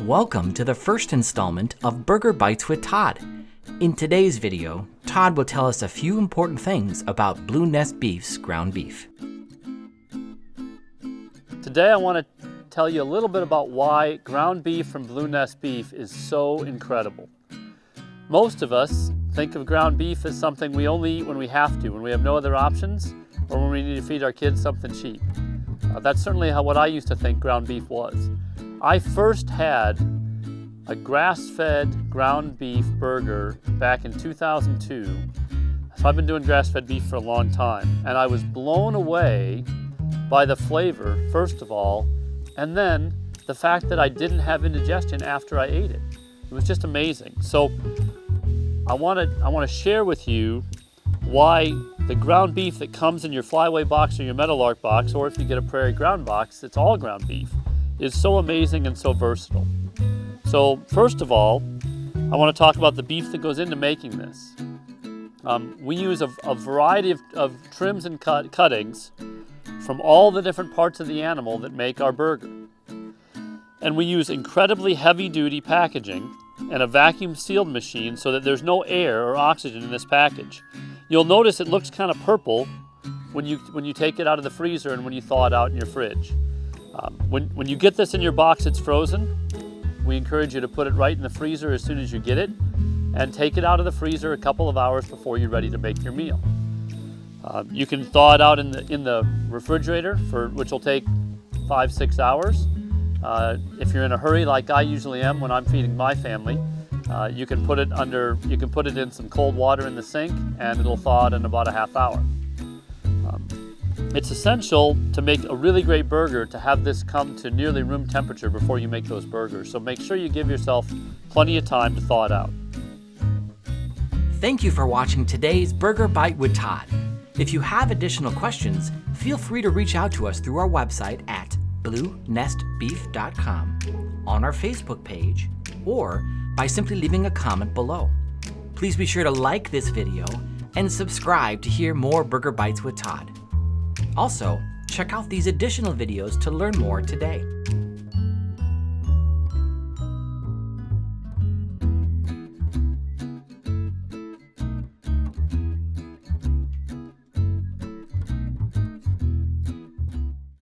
Welcome to the first installment of Burger Bites with Todd. In today's video, Todd will tell us a few important things about Blue Nest Beef's ground beef. Today I want to tell you a little bit about why ground beef from Blue Nest Beef is so incredible. Most of us think of ground beef as something we only eat when we have to, when we have no other options, or when we need to feed our kids something cheap. That's certainly what I used to think ground beef was. I first had a grass-fed ground beef burger back in 2002. So I've been doing grass-fed beef for a long time, and I was blown away by the flavor, first of all, and then the fact that I didn't have indigestion after I ate it. It was just amazing. So I want to share with you why the ground beef that comes in your Flyway box or your Meadowlark box, or if you get a Prairie Ground box, it's all ground beef, is so amazing and so versatile. So first of all, I want to talk about the beef that goes into making this. We use a variety of trims and cuttings from all the different parts of the animal that make our burger. And we use incredibly heavy-duty packaging and a vacuum-sealed machine so that there's no air or oxygen in this package. You'll notice it looks kind of purple when you take it out of the freezer and when you thaw it out in your fridge. When you get this in your box, it's frozen. We encourage you to put it right in the freezer as soon as you get it and take it out of the freezer a couple of hours before you're ready to make your meal. You can thaw it out in the refrigerator, which will take 5-6 hours. If you're in a hurry, like I usually am when I'm feeding my family, you can put it in some cold water in the sink, and it'll thaw out in about a half hour. It's essential to make a really great burger to have this come to nearly room temperature before you make those burgers. So make sure you give yourself plenty of time to thaw it out. Thank you for watching today's Burger Bite with Todd. If you have additional questions, feel free to reach out to us through our website at bluenestbeef.com, on our Facebook page, or by simply leaving a comment below. Please be sure to like this video and subscribe to hear more Burger Bites with Todd. Also, check out these additional videos to learn more today.